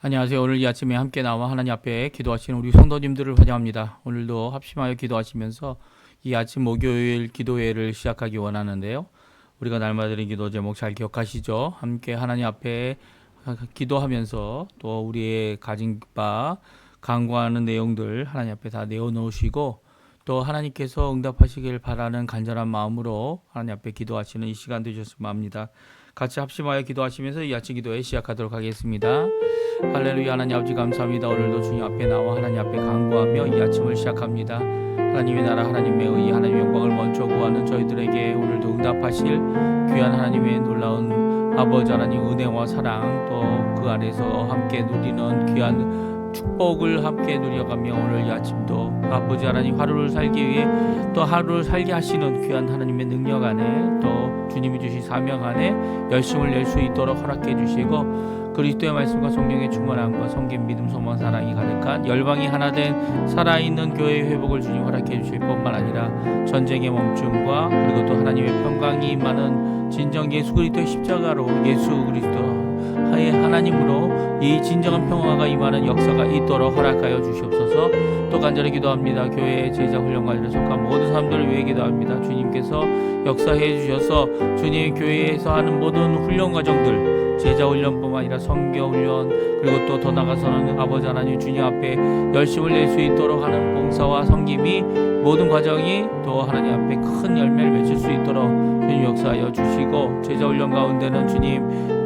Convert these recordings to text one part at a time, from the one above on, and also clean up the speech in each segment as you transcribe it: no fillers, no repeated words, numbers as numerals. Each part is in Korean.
안녕하세요. 오늘 이 아침에 함께 나와 하나님 앞에 기도하시는 우리 성도님들을 환영합니다. 오늘도 합심하여 기도하시면서 이 아침 목요일 기도회를 시작하기 원하는데요. 우리가 날마다 기도 제목 잘 기억하시죠? 함께 하나님 앞에 기도하면서 또 우리의 가진 바 간구하는 내용들 하나님 앞에 다 내어놓으시고 또 하나님께서 응답하시길 바라는 간절한 마음으로 하나님 앞에 기도하시는 이 시간 되셨으면 합니다. 같이 합심하여 기도하시면서 이 아침 기도회 시작하도록 하겠습니다. 할렐루야. 하나님 아버지 감사합니다. 오늘도 주님 앞에 나와 하나님 앞에 간구하며 이 아침을 시작합니다. 하나님의 나라 하나님의 의 하나님의 영광을 먼저 구하는 저희들에게 오늘도 응답하실 귀한 하나님의 놀라운 아버지 하나님 은혜와 사랑 또 그 안에서 함께 누리는 귀한 축복을 함께 누려가며 오늘 이 아침도 아버지 하나님 하루를 살기 위해 또 하루를 살게 하시는 귀한 하나님의 능력 안에 또 주님이 주신 사명 안에 열심을 낼 수 있도록 허락해 주시고 그리스도의 말씀과 성령의 충만함과 성김 믿음 소망 사랑이 가득한 열방이 하나 된 살아있는 교회의 회복을 주님 허락해 주실 뿐만 아니라 전쟁의 멈춤과 그리고 또 하나님의 평강이 임하는 진정 예수 그리스도의 십자가로 예수 그리스도 하의 하나님으로 이 진정한 평화가 임하는 역사가 있도록 허락하여 주시옵소서. 또 간절히 기도합니다. 교회의 제자 훈련관리를 속한 모든 사람들을 위해 기도합니다. 주님께서 역사해 주셔서 주님 교회에서 하는 모든 훈련 과정들 제자 훈련뿐만 아니라 성경 훈련 그리고 또 더 나아가서는 아버지 하나님 주님 앞에 열심을 낼 수 있도록 하는 봉사와 섬김이 모든 과정이 또 하나님 앞에 큰 열매를 맺을 수 있도록 주님 역사하여 주시고 제자 훈련 가운데는 주님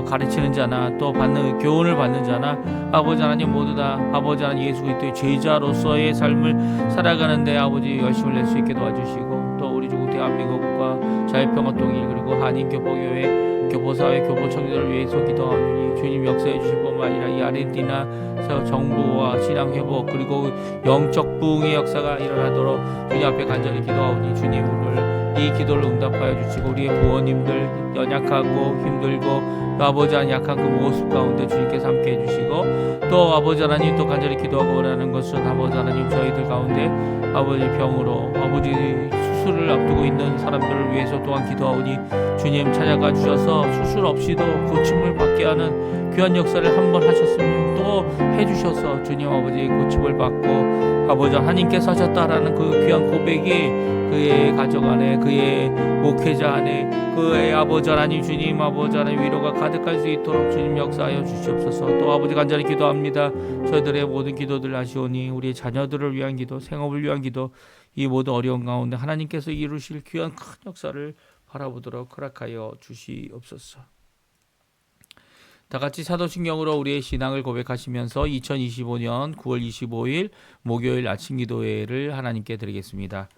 가르치는 자나 또 받는 교훈을 받는 자나 아버지 하나님 모두 다 아버지 하나님 예수 그리스도의 제자로서의 삶을 살아가는데 아버지 열심을 낼 수 있게 도와주시고 또 우리 조국 대한민국과 자유평화 통일 그리고 한인교포교회 교포사회 교포청년을 위해서 기도하오니 주님 역사해 주실 뿐만 아니라 이 아르헨티나 정부와 신앙회복 그리고 영적 부흥의 역사가 일어나도록 주님 앞에 간절히 기도하오니 주님 오늘 이 기도를 응답하여 주시고 우리의 부모님들 연약하고 힘들고 아버지 하나님 약한 그 모습 가운데 주님께서 함께 해주시고 또 아버지 하나님 또 간절히 기도하고 원하는 것은 아버지 하나님 저희들 가운데 아버지 병으로 아버지 수술을 앞두고 있는 사람들을 위해서 또한 기도하오니 주님 찾아가 주셔서 수술 없이도 고침을 받게 하는 귀한 역사를 한번 하셨으면 또 해주셔서 주님 아버지 고침을 받고 아버지 하나님께서 하셨다라는 그 귀한 고백이 그의 가정 안에 그의 목회자 안에 그의 아버지 하나님 주님 아버지 하나님 위로가 가득할 수 있도록 주님 역사하여 주시옵소서. 또 아버지 간절히 기도합니다. 저희들의 모든 기도들 하시오니 우리의 자녀들을 위한 기도 생업을 위한 기도 이 모든 어려운 가운데 하나님께서 이루실 귀한 큰 역사를 바라보도록 허락하여 주시옵소서. 다같이 사도신경으로 우리의 신앙을 고백하시면서 2025년 9월 25일 목요일 아침 기도회를 하나님께 드리겠습니다.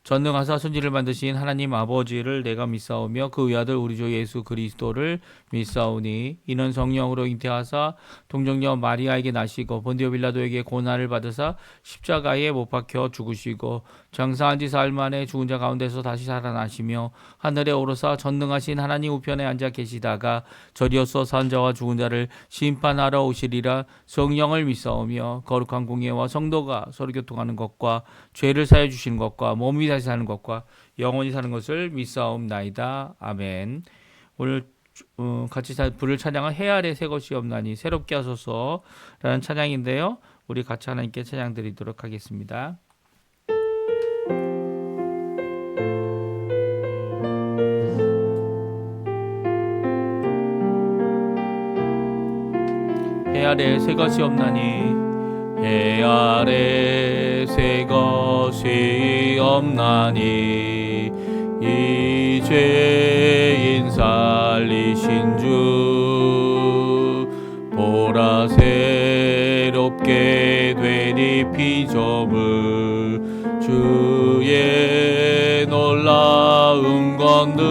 전능하사 천지를 만드신 하나님 아버지를 내가 믿사오며 그 외아들 우리 주 예수 그리스도를 믿사오니 이는 성령으로 잉태하사 동정녀 마리아에게 나시고 본디오 빌라도에게 고난을 받으사 십자가에 못 박혀 죽으시고 장사한 지 사흘 만에 죽은 자 가운데서 다시 살아나시며 하늘에 오르사 전능하신 하나님 우편에 앉아 계시다가 저리어서 산 자와 죽은 자를 심판하러 오시리라. 성령을 믿사오며 거룩한 공예와 성도가 서로 교통하는 것과 죄를 사해 주시는 것과 몸이 다시 사는 것과 영원히 사는 것을 믿사옵나이다. 아멘. 오늘 같이 부를 찬양은 해 아래 새 것이 없나니 새롭게 하소서라는 찬양인데요. 우리 같이 하나님께 찬양 드리도록 하겠습니다. 해 아래 새 것이 없나니 해 아래 새 것이 없나니 이 죄인 살리신 주 보라 새롭게 되니 피조물 주의 놀라운 건들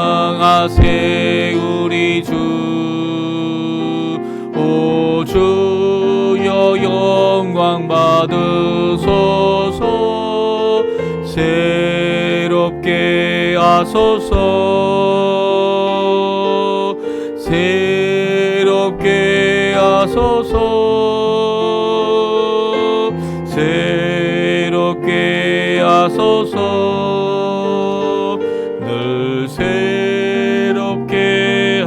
찬양하세 우리 주 오 주여 영광 받으소서 새롭게 하소서 새롭게 하소서 새롭게 하소서 늘 새롭게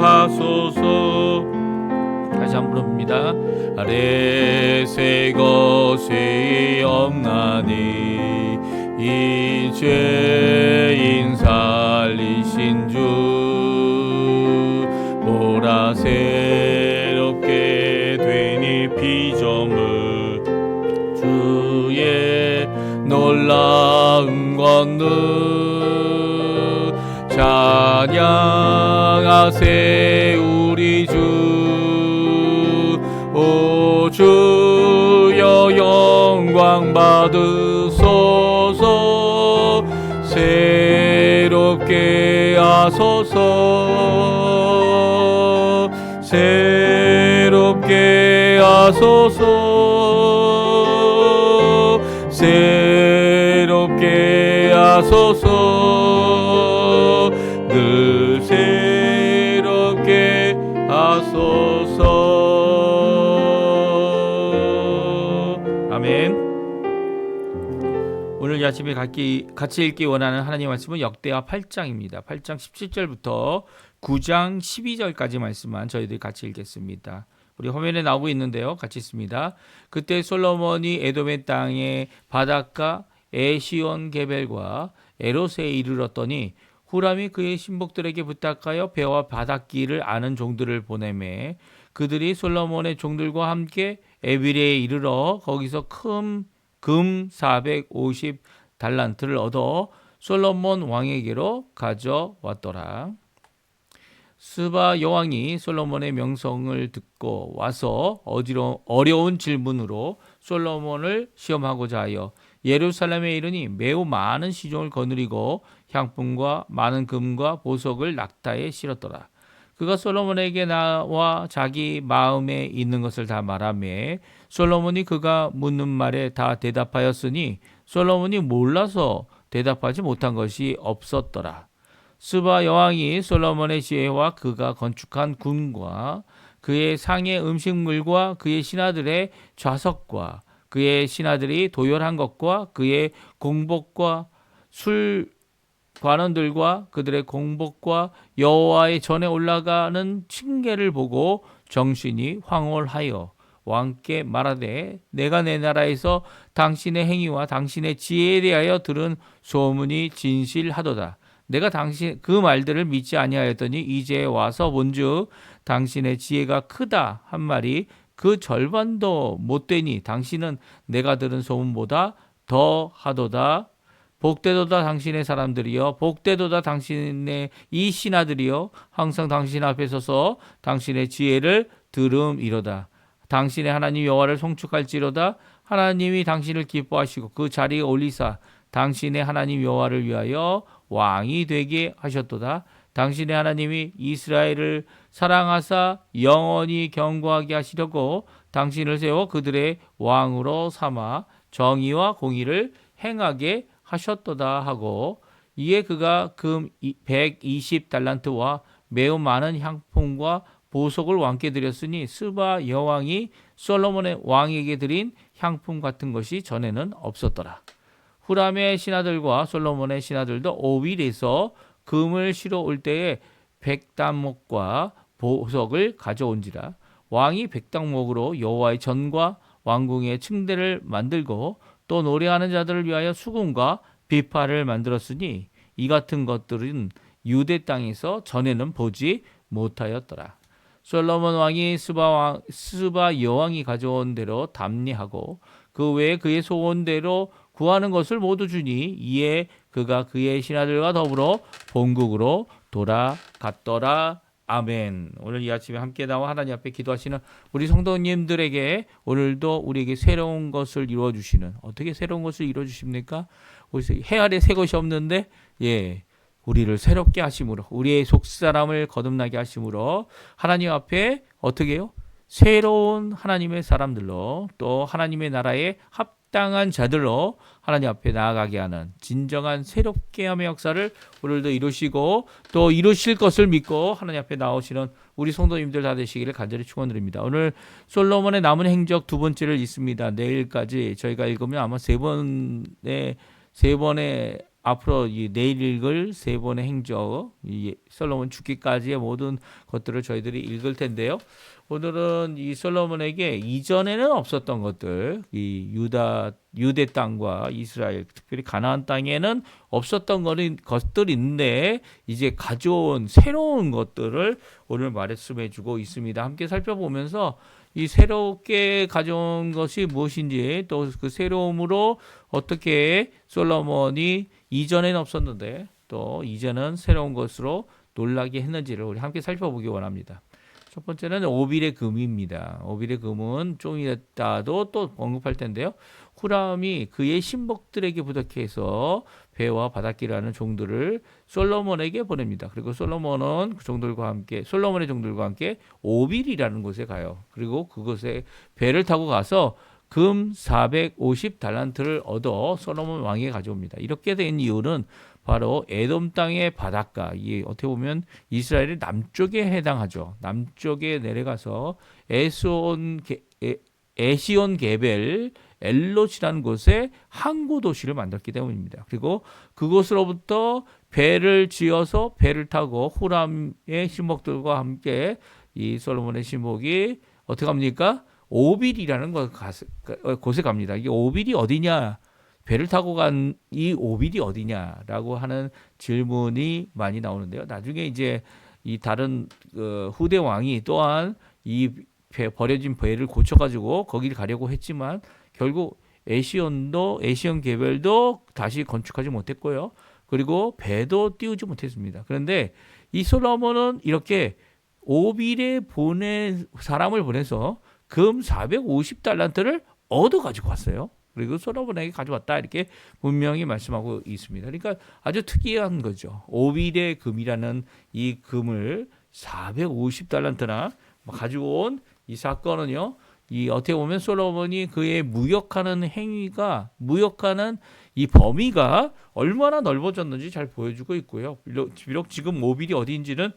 아래 새 것이 없나니 이 죄인 살리신 주 보라 새롭게 되니 피조물 주의 놀라운 권능 찬양하세 우리 주 오 주여 영광 받으소서 새롭게 하소서 새롭게 하소서 새롭게 하소서 늘 새롭게 하소서. 아멘. 오늘 이 아침에 같이 읽기 원하는 하나님의 말씀은 역대하 8장입니다. 8장 17절부터 9장 12절까지 말씀만 저희들이 같이 읽겠습니다. 우리 화면에 나오고 있는데요. 같이 읽습니다. 그때 솔로몬이 에돔의 땅의 바닷가 에시온 게벨과 에롯에 이르렀더니 후람이 그의 신복들에게 부탁하여 배와 바닷길을 아는 종들을 보내매 그들이 솔로몬의 종들과 함께 에빌에 이르러 거기서 금 450 달란트를 얻어 솔로몬 왕에게로 가져왔더라. 스바 여왕이 솔로몬의 명성을 듣고 와서 어려운 질문으로 솔로몬을 시험하고자 하여 예루살렘에 이르니 매우 많은 시종을 거느리고 향품과 많은 금과 보석을 낙타에 실었더라. 그가 솔로몬에게 나와 자기 마음에 있는 것을 다 말하며 솔로몬이 그가 묻는 말에 다 대답하였으니 솔로몬이 몰라서 대답하지 못한 것이 없었더라. 스바 여왕이 솔로몬의 지혜와 그가 건축한 궁과 그의 상의 음식물과 그의 신하들의 좌석과 그의 신하들이 도열한 것과 그의 공복과 술 관원들과 그들의 공복과 여호와의 전에 올라가는 층계를 보고 정신이 황홀하여 왕께 말하되 내가 내 나라에서 당신의 행위와 당신의 지혜에 대하여 들은 소문이 진실하도다. 내가 당신 그 말들을 믿지 아니하였더니 이제 와서 본즉 당신의 지혜가 크다 한 말이 그 절반도 못되니 당신은 내가 들은 소문보다 더 하도다. 복되도다 당신의 사람들이여 복되도다 당신의 이 신하들이여 항상 당신 앞에 서서 당신의 지혜를 들음이로다. 당신의 하나님 여호와를 송축할지로다. 하나님이 당신을 기뻐하시고 그 자리에 올리사 당신의 하나님 여호와를 위하여 왕이 되게 하셨도다. 당신의 하나님이 이스라엘을 사랑하사 영원히 경고하게 하시려고 당신을 세워 그들의 왕으로 삼아 정의와 공의를 행하게 하셨도다 하고 이에 그가 금 120 달란트와 매우 많은 향품과 보석을 왕께 드렸으니 스바 여왕이 솔로몬의 왕에게 드린 향품 같은 것이 전에는 없었더라. 후람의 신하들과 솔로몬의 신하들도 오빌에서 금을 실어 올 때에 백단목과 보석을 가져온지라. 왕이 백단목으로 여호와의 전과 왕궁의 층대를 만들고 또 노래하는 자들을 위하여 수금과 비파를 만들었으니 이 같은 것들은 유대 땅에서 전에는 보지 못하였더라. 솔로몬 왕이 스바 여왕이 가져온 대로 담례하고 그 외에 그의 소원대로 구하는 것을 모두 주니 이에 그가 그의 신하들과 더불어 본국으로 돌아갔더라. 아멘. 오늘 이 아침에 함께 나와 하나님 앞에 기도하시는 우리 성도님들에게 오늘도 우리에게 새로운 것을 이루어주시는, 어떻게 새로운 것을 이루어주십니까? 해 아래 새 것이 없는데 우리를 새롭게 하심으로, 우리의 속사람을 거듭나게 하심으로 하나님 앞에 어떻게 해요? 새로운 하나님의 사람들로, 또 하나님의 나라에 합당한 자들로 하나님 앞에 나아가게 하는 진정한 새롭게 함의 역사를 오늘도 이루시고 또 이루실 것을 믿고 하나님 앞에 나오시는 우리 성도님들 다 되시기를 간절히 축원드립니다. 오늘 솔로몬의 남은 행적 두 번째를 읽습니다. 내일까지 저희가 읽으면 아마 세 번의 앞으로 이 내일 읽을 세 번의 행적, 이 솔로몬 죽기까지의 모든 것들을 저희들이 읽을 텐데요. 오늘은 이 솔로몬에게 이전에는 없었던 것들, 이 유대 땅과 이스라엘, 특별히 가나안 땅에는 없었던 것들인데 이제 가져온 새로운 것들을 오늘 말씀해주고 있습니다. 함께 살펴보면서 이 새롭게 가져온 것이 무엇인지 또 그 새로움으로 어떻게 솔로몬이 이전에는 없었는데 또 이제는 새로운 것으로 놀라게 했는지를 우리 함께 살펴보기 원합니다. 첫 번째는 오빌의 금입니다. 오빌의 금은 좀 이따도 또 언급할 텐데요. 후람이 그의 신복들에게 부탁해서 배와 바닷길하는 종들을 솔로몬에게 보냅니다. 그리고 솔로몬은 그 종들과 함께 솔로몬의 종들과 함께 오빌이라는 곳에 가요. 그리고 그곳에 배를 타고 가서 금 450달란트를 얻어 솔로몬 왕에게 가져옵니다. 이렇게 된 이유는 바로 에돔 땅의 바닷가, 이게 어떻게 보면 이스라엘의 남쪽에 해당하죠. 남쪽에 내려가서 에시온 게벨 엘롯이라는 곳에 항구 도시를 만들었기 때문입니다. 그리고 그곳으로부터 배를 지어서 배를 타고 후람의 신복들과 함께 이 솔로몬의 신복이 어떻게 합니까? 오빌이라는 곳에 갑니다. 이게 오빌이 어디냐? 배를 타고 간 이 오빌이 어디냐라고 하는 질문이 많이 나오는데요. 나중에 이제 이 다른 후대 왕이 또한 이 버려진 배를 고쳐가지고 거기를 가려고 했지만 결국 에시온 개별도 다시 건축하지 못했고요. 그리고 배도 띄우지 못했습니다. 그런데 이 솔로몬은 이렇게 오빌에 사람을 보내서 금 450달란트를 얻어 가지고 왔어요. 그리고 솔로몬에게 가져왔다 이렇게 분명히 말씀하고 있습니다. 그러니까 아주 특이한 거죠. 오빌의 금이라는 이 금을 450달란트나 가지고 온 이 사건은요. 이 어떻게 보면 솔로몬이 그의 무역하는 이 범위가 얼마나 넓어졌는지 잘 보여주고 있고요. 비록 지금 오빌이 어디인지는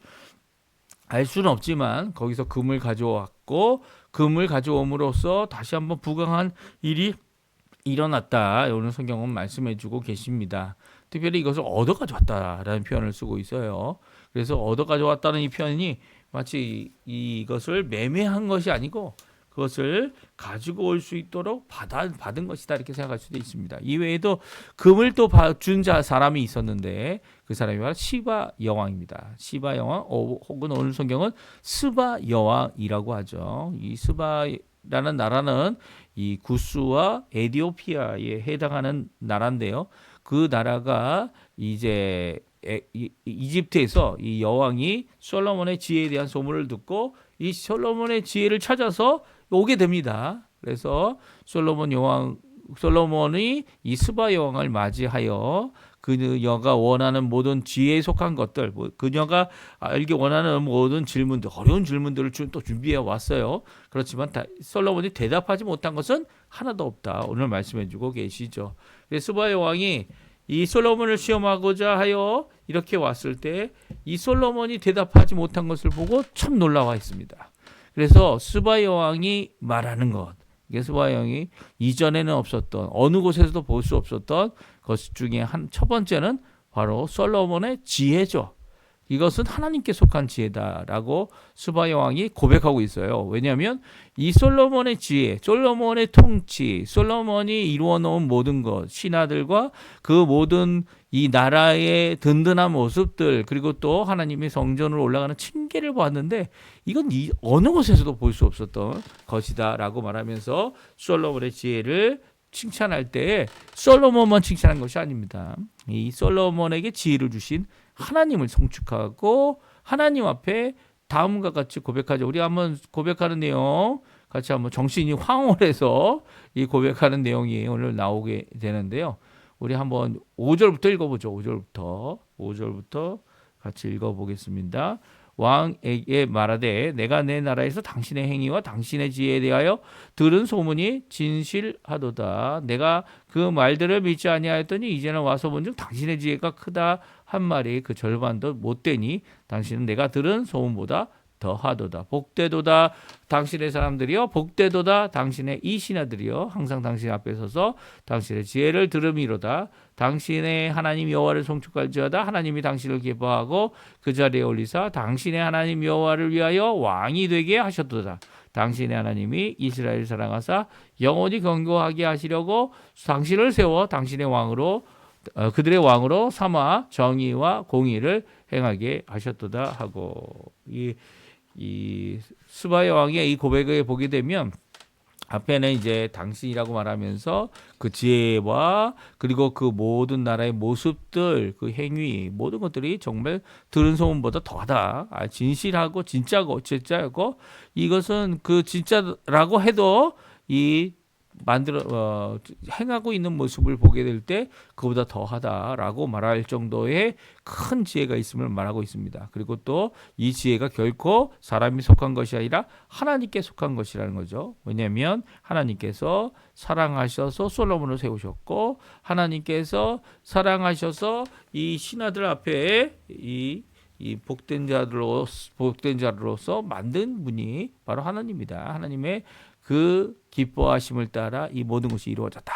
알 수는 없지만 거기서 금을 가져왔고 금을 가져옴으로써 다시 한번 부강한 일이 일어났다. 오늘 성경은 말씀해주고 계십니다. 특별히 이것을 얻어 가져왔다라는 표현을 쓰고 있어요. 그래서 얻어 가져왔다는 이 표현이 마치 이것을 매매한 것이 아니고 그것을 가지고 올 수 있도록 받은 것이다 이렇게 생각할 수도 있습니다. 이외에도 금을 또 준 사람이 있었는데 그 사람이 바로 시바 여왕입니다. 시바 여왕 혹은 오늘 성경은 스바 여왕이라고 하죠. 이 스바라는 나라는 이 구스와 에디오피아에 해당하는 나라인데요. 그 나라가 이제 이집트에서 이 여왕이 솔로몬의 지혜에 대한 소문을 듣고 이 솔로몬의 지혜를 찾아서 오게 됩니다. 그래서 솔로몬이 이 스바 여왕을 맞이하여 그녀가 원하는 모든 지혜에 속한 것들, 그녀가 알기 원하는 모든 질문들, 어려운 질문들을 또 준비해 왔어요. 그렇지만 솔로몬이 대답하지 못한 것은 하나도 없다. 오늘 말씀해주고 계시죠. 스바 여왕이 이 솔로몬을 시험하고자 하여 이렇게 왔을 때 이 솔로몬이 대답하지 못한 것을 보고 참 놀라워 했습니다. 그래서 스바 여왕이 말하는 것, 이게 스바 여왕이 이전에는 없었던 어느 곳에서도 볼 수 없었던 것 중에 첫 번째는 바로 솔로몬의 지혜죠. 이것은 하나님께 속한 지혜다라고 스바 여왕이 고백하고 있어요. 왜냐하면 이 솔로몬의 지혜, 솔로몬의 통치, 솔로몬이 이루어 놓은 모든 것, 신하들과 그 모든 이 나라의 든든한 모습들, 그리고 또 하나님의 성전으로 올라가는 층계를 보았는데 이건 어느 곳에서도 볼 수 없었던 것이다라고 말하면서 솔로몬의 지혜를 칭찬할 때 솔로몬만 칭찬한 것이 아닙니다. 이 솔로몬에게 지혜를 주신 하나님을 송축하고 하나님 앞에 다음과 같이 고백하죠. 우리 한번 고백하는 내용 같이 한번 정신이 황홀해서 이 고백하는 내용이 오늘 나오게 되는데요. 우리 한번 5절부터 읽어보죠. 5절부터 같이 읽어보겠습니다. 왕에게 말하되 내가 내 나라에서 당신의 행위와 당신의 지혜에 대하여 들은 소문이 진실하도다. 내가 그 말들을 믿지 아니하였더니 이제는 와서 본즉 당신의 지혜가 크다 한 말이 그 절반도 못되니 당신은 내가 들은 소문보다 더하도다. 복되도다. 당신의 사람들이여 복되도다. 당신의 이 신하들이여 항상 당신 앞에 서서 당신의 지혜를 들음이로다. 당신의 하나님 여호와를 송축할지어다. 하나님이 당신을 기뻐하고 그 자리에 올리사 당신의 하나님 여호와를 위하여 왕이 되게 하셨도다. 당신의 하나님이 이스라엘을 사랑하사 영원히 견고하게 하시려고 당신을 세워 당신의 왕으로 그들의 왕으로 삼아 정의와 공의를 행하게 하셨도다 하고 이 스바의 왕의 이 고백을 보게 되면 앞에는 이제 당신이라고 말하면서 그 지혜와 그리고 그 모든 나라의 모습들, 그 행위, 모든 것들이 정말 들은 소문보다 더하다. 진실하고 진짜고 이것은 그 진짜라고 해도 이 행하고 있는 모습을 보게 될 때 그보다 더하다라고 말할 정도의 큰 지혜가 있음을 말하고 있습니다. 그리고 또 이 지혜가 결코 사람이 속한 것이 아니라 하나님께 속한 것이라는 거죠. 왜냐하면 하나님께서 사랑하셔서 솔로몬을 세우셨고 하나님께서 사랑하셔서 이 신하들 앞에 이 복된 자로서 만든 분이 바로 하나님입니다. 하나님의 그 기뻐하심을 따라 이 모든 것이 이루어졌다.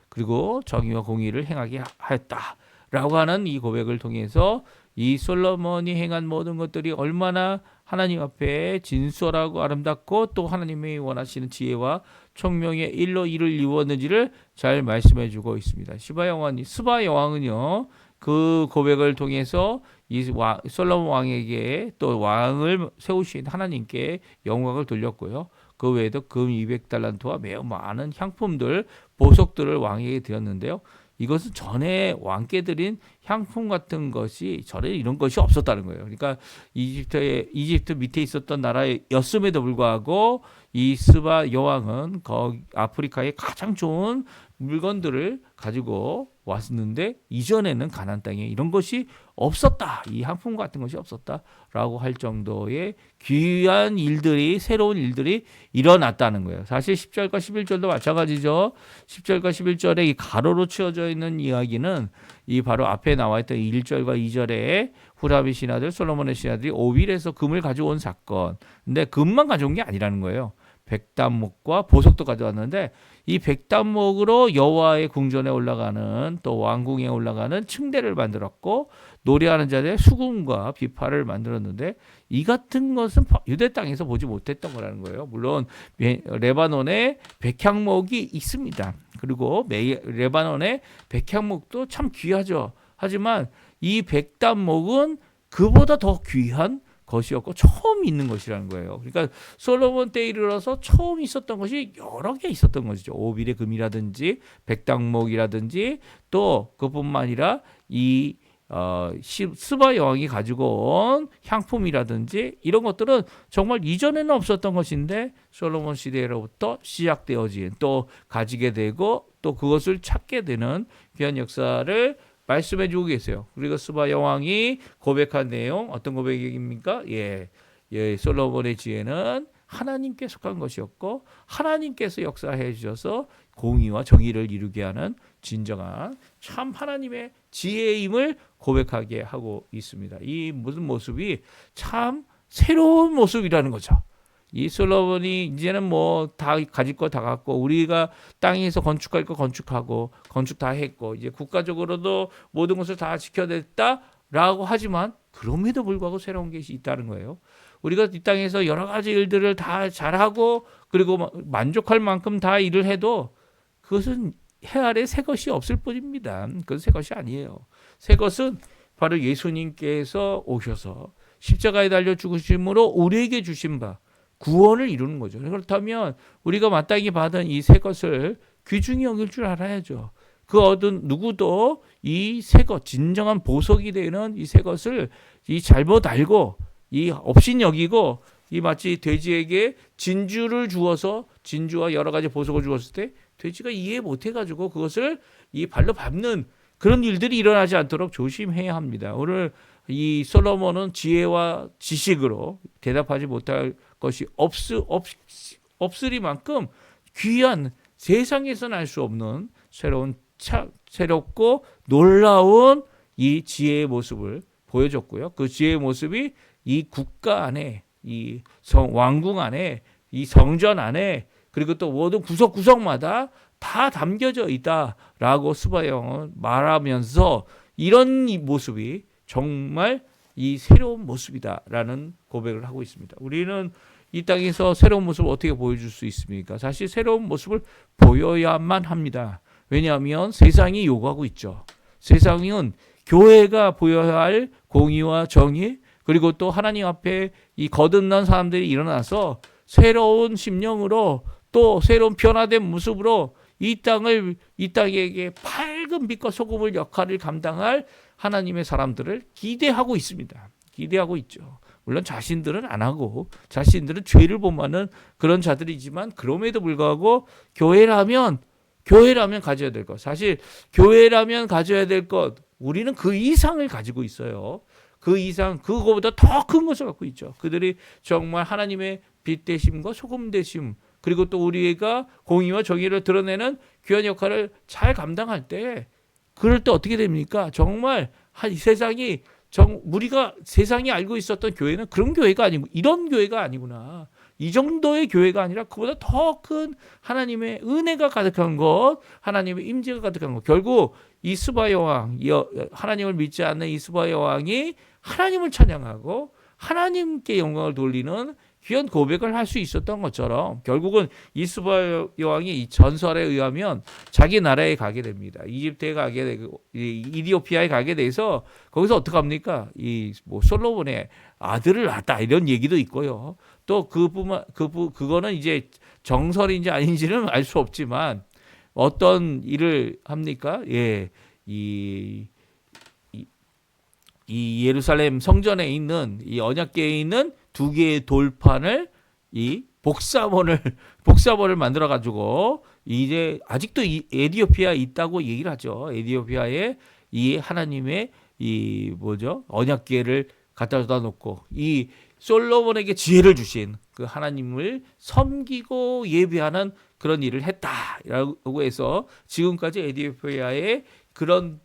그리고 정의와 공의를 행하게 하였다라고 하는 이 고백을 통해서 이 솔로몬이 행한 모든 것들이 얼마나 하나님 앞에 진솔하고 아름답고 또 하나님이 원하시는 지혜와 총명의 일로 이를 이루었는지를 잘 말씀해 주고 있습니다. 스바 여왕은요. 그 고백을 통해서 이 솔로몬 왕에게 또 왕을 세우신 하나님께 영광을 돌렸고요. 그 외에도 금 200달란트와 매우 많은 향품들, 보석들을 왕에게 드렸는데요. 이것은 전에 왕께 드린 향품 같은 것이 전에 이런 것이 없었다는 거예요. 그러니까 이집트 밑에 있었던 나라였음에도 불구하고 이 스바 여왕은 아프리카의 가장 좋은 물건들을 가지고 왔는데 이전에는 가나안 땅에 이런 것이 없었다. 이 향품 같은 것이 없었다라고 할 정도의 귀한 일들이 새로운 일들이 일어났다는 거예요. 사실 10절과 11절도 마찬가지죠. 10절과 11절에 이 가로로 치어져 있는 이야기는 이 바로 앞에 나와 있던 1절과 2절에 후라비 신하들, 솔로몬의 신하들이 오빌에서 금을 가져온 사건. 근데 금만 가져온 게 아니라는 거예요. 백단목과 보석도 가져왔는데 이 백단목으로 여호와의 궁전에 올라가는 또 왕궁에 올라가는 층대를 만들었고 노래하는 자들의 수금과 비파를 만들었는데 이 같은 것은 유대 땅에서 보지 못했던 거라는 거예요. 물론 레바논에 백향목이 있습니다. 그리고 레바논의 백향목도 참 귀하죠. 하지만 이 백단목은 그보다 더 귀한 것이었고 처음 있는 것이라는 거예요. 그러니까 솔로몬 때에 이르러서 처음 있었던 것이 여러 개 있었던 것이죠. 오빌의 금이라든지 백당목이라든지 또 그뿐만 아니라 이 스바 여왕이 가지고 온 향품이라든지 이런 것들은 정말 이전에는 없었던 것인데 솔로몬 시대로부터 시작되어진 또 가지게 되고 또 그것을 찾게 되는 귀한 역사를 말씀해 주고 계세요. 그리고 스바 여왕이 고백한 내용 어떤 고백입니까? 솔로몬의 지혜는 하나님께 속한 것이었고 하나님께서 역사해 주셔서 공의와 정의를 이루게 하는 진정한 참 하나님의 지혜임을 고백하게 하고 있습니다. 이 모든 모습이 참 새로운 모습이라는 거죠. 이 솔로몬이 이제는 뭐 다 가질 거 다 갖고 우리가 땅에서 건축할 거 건축하고 건축 다 했고 이제 국가적으로도 모든 것을 다 지켜냈다라고 하지만 그럼에도 불구하고 새로운 것이 있다는 거예요. 우리가 이 땅에서 여러 가지 일들을 다 잘하고 그리고 만족할 만큼 다 일을 해도 그것은 해 아래 새 것이 없을 뿐입니다. 그건 새 것이 아니에요. 새 것은 바로 예수님께서 오셔서 십자가에 달려 죽으심으로 우리에게 주신 바 구원을 이루는 거죠. 그렇다면 우리가 마땅히 받은 이 새 것을 귀중히 여길 줄 알아야죠. 그 얻은 누구도 이 새 것, 진정한 보석이 되는 이 새 것을 이 잘못 알고 이 없인 여기고 이 마치 돼지에게 진주를 주어서 진주와 여러 가지 보석을 주었을 때 돼지가 이해 못 해가지고 그것을 이 발로 밟는 그런 일들이 일어나지 않도록 조심해야 합니다. 오늘 이 솔로몬은 지혜와 지식으로 대답하지 못할 것이 없으리만큼 귀한 세상에서는 알 수 없는 새롭고 놀라운 이 지혜의 모습을 보여줬고요. 그 지혜의 모습이 이 국가 안에 이 왕궁 안에, 이 성전 안에, 그리고 또 모든 구석구석마다 다 담겨져 있다라고 스바야왕은 말하면서 이런 이 모습이 정말 이 새로운 모습이다라는 고백을 하고 있습니다. 우리는 이 땅에서 새로운 모습을 어떻게 보여줄 수 있습니까? 사실 새로운 모습을 보여야만 합니다. 왜냐하면 세상이 요구하고 있죠. 세상은 교회가 보여야 할 공의와 정의, 그리고 또 하나님 앞에 이 거듭난 사람들이 일어나서 새로운 심령으로 또 새로운 변화된 모습으로 이 땅에게 밝은 빛과 소금의 역할을 감당할 하나님의 사람들을 기대하고 있습니다. 기대하고 있죠. 물론 자신들은 안 하고 자신들은 죄를 범하는 그런 자들이지만, 그럼에도 불구하고 교회라면 가져야 될 것, 사실 교회라면 가져야 될 것, 우리는 그 이상을 가지고 있어요. 그 이상, 그거보다 더 큰 것을 갖고 있죠. 그들이 정말 하나님의 빛 되심과 소금 되심, 그리고 또 우리가 공의와 정의를 드러내는 귀한 역할을 잘 감당할 때, 그럴 때 어떻게 됩니까? 정말 우리가 세상이 알고 있었던 교회는 그런 교회가 아니고, 이런 교회가 아니구나. 이 정도의 교회가 아니라 그보다 더 큰 하나님의 은혜가 가득한 것, 하나님의 임재가 가득한 것. 결국 이 스바야 왕, 하나님을 믿지 않는 이 스바야 왕이 하나님을 찬양하고 하나님께 영광을 돌리는 귀한 고백을 할 수 있었던 것처럼, 결국은 이 스바야 왕이 이 전설에 의하면 자기 나라에 가게 됩니다. 이집트에 가게 되고 이디오피아에 가게 돼서 거기서 어떻게 합니까? 솔로몬의 아들을 낳았다, 이런 얘기도 있고요. 또 그거는 이제 정설인지 아닌지는 알 수 없지만 어떤 일을 합니까? 이 예루살렘 성전에 있는 이 언약궤에 있는 두 개의 돌판을 이 복사본을 만들어 가지고 이제 아직도 이 에티오피아에 있다고 얘기를 하죠. 에티오피아에 이 하나님의 언약궤를 갖다 놓고 이 솔로몬에게 지혜를 주신 그 하나님을 섬기고 예배하는 그런 일을 했다라고 해서 지금까지 에티오피아에 그런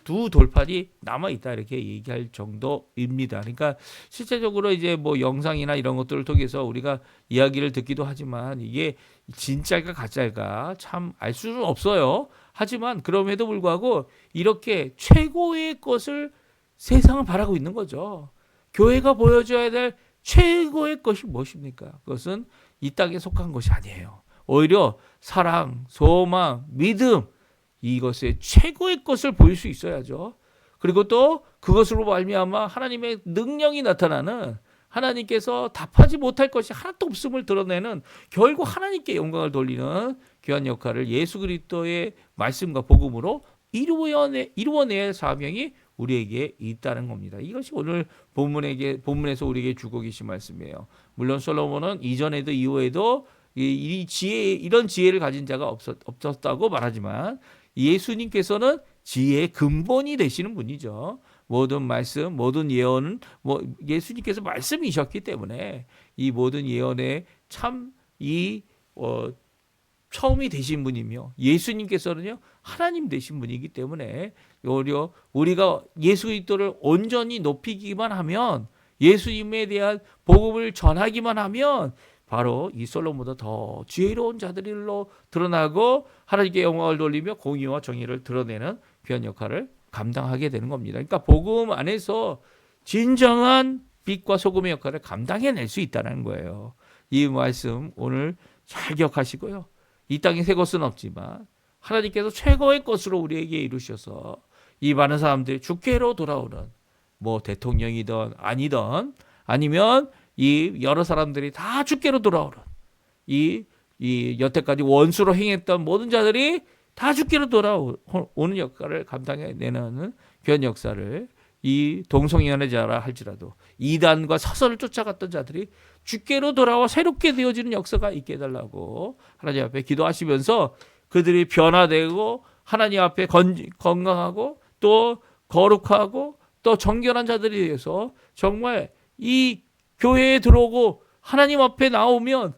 두 돌판이 남아 있다, 이렇게 얘기할 정도입니다. 그러니까 실제적으로 이제 영상이나 이런 것들을 통해서 우리가 이야기를 듣기도 하지만 이게 진짜일까 가짜일까 참 알 수는 없어요. 하지만 그럼에도 불구하고 이렇게 최고의 것을 세상은 바라고 있는 거죠. 교회가 보여줘야 될 최고의 것이 무엇입니까? 그것은 이 땅에 속한 것이 아니에요. 오히려 사랑, 소망, 믿음, 이것의 최고의 것을 보일 수 있어야죠. 그리고 또 그것으로 말미암아 하나님의 능력이 나타나는, 하나님께서 답하지 못할 것이 하나도 없음을 드러내는, 결국 하나님께 영광을 돌리는 귀한 역할을 예수 그리스도의 말씀과 복음으로 이루어낼 사명이 우리에게 있다는 겁니다. 이것이 오늘 본문에서 우리에게 주고 계신 말씀이에요. 물론 솔로몬은 이전에도 이후에도 이런 지혜를 가진 자가 없었다고 말하지만, 예수님께서는 지혜의 근본이 되시는 분이죠. 모든 말씀, 모든 예언은 예수님께서 말씀이셨기 때문에 이 모든 예언에 처음이 되신 분이며, 예수님께서는요 하나님 되신 분이기 때문에 우리가 예수 그리스도를 온전히 높이기만 하면, 예수님에 대한 복음을 전하기만 하면 바로 이 솔로몬보다 더 지혜로운 자들로 드러나고 하나님께 영광을 돌리며 공의와 정의를 드러내는 귀한 역할을 감당하게 되는 겁니다. 그러니까 복음 안에서 진정한 빛과 소금의 역할을 감당해낼 수 있다는 거예요. 이 말씀 오늘 잘 기억하시고요. 이 땅에 새 것은 없지만 하나님께서 최고의 것으로 우리에게 이루셔서 이 많은 사람들이 주께로 돌아오는, 대통령이든 아니든, 아니면 이 여러 사람들이 다 주께로 돌아오는, 이 여태까지 원수로 행했던 모든 자들이 다 주께로 돌아오는 역할을 감당해내는 귀한 역사를, 이 동성연애자라 할지라도 이단과 사설을 쫓아갔던 자들이 주께로 돌아와 새롭게 되어지는 역사가 있게 해달라고 하나님 앞에 기도하시면서, 그들이 변화되고 하나님 앞에 건강하고 또 거룩하고 또 정결한 자들이 되어서 정말 이 교회에 들어오고 하나님 앞에 나오면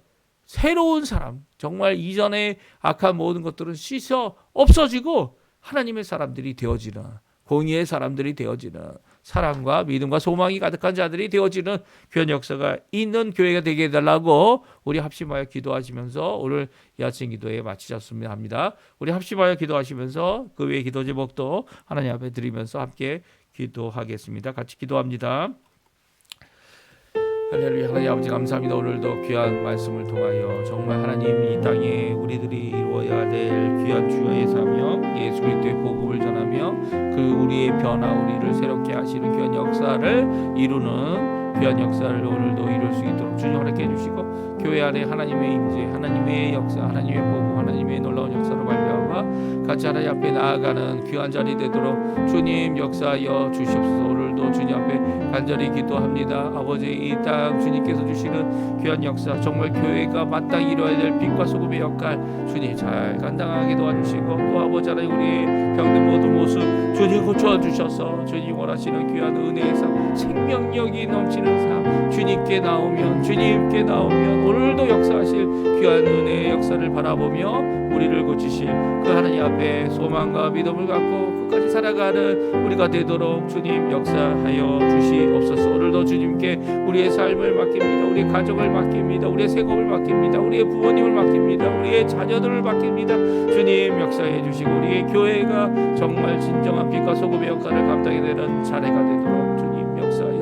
새로운 사람, 정말 이전에 악한 모든 것들은 씻어 없어지고 하나님의 사람들이 되어지는, 공의의 사람들이 되어지는, 사랑과 믿음과 소망이 가득한 자들이 되어지는 귀한 역사가 있는 교회가 되게 해달라고 우리 합심하여 기도하시면서 오늘 이 아침 기도에 마치셨으면 합니다. 우리 합심하여 기도하시면서 그 외의 기도 제목도 하나님 앞에 드리면서 함께 기도하겠습니다. 같이 기도합니다. 할렐루야. 하나님 아버지 감사합니다. 오늘도 귀한 말씀을 통하여 정말 하나님 이 땅에 우리들이 이루어야 될 귀한 주의 사명 예수 그리스도의 복음을 전하며 그 우리의 변화 우리를 새롭게 하시는 귀한 역사를 이루는 귀한 역사를 오늘도 이룰 수 있도록 주님 허락해 주시고 교회 안에 하나님의 임재 하나님의 역사 하나님의 복음 하나님의 놀라운 역사를 발표하고 같이 하나님 앞에 나아가는 귀한 자리 되도록 주님 역사하여 주시옵소서. 오늘도 주님 앞에 간절히 기도합니다. 아버지 이 땅 주님께서 주시는 귀한 역사 정말 교회가 마땅히 이뤄야 될 빛과 소금의 역할 주님 잘 감당하게 도와주시고 또 아버지 하나님 우리의 병든 모든 모습 주님 고쳐주셔서 주님 원하시는 귀한 은혜의 삶 생명력이 넘치는 삶 주님께 나오면 오늘도 역사하실 귀한 은혜의 역사를 바라보며 우리를 고치실 그 하나님 앞에 소망과 믿음을 갖고 끝까지 살아가는 우리가 되도록 주님 역사하여 주시옵소서. 오늘도 주님께 우리의 삶을 맡깁니다. 우리의 가정을 맡깁니다. 우리의 세금을 맡깁니다. 우리의 부모님을 맡깁니다. 우리의 자녀들을 맡깁니다. 주님 역사해 주시고 우리의 교회가 정말 진정한 빛과 소금의 역할을 감당해 되는 자리가 되도록 주님 역사해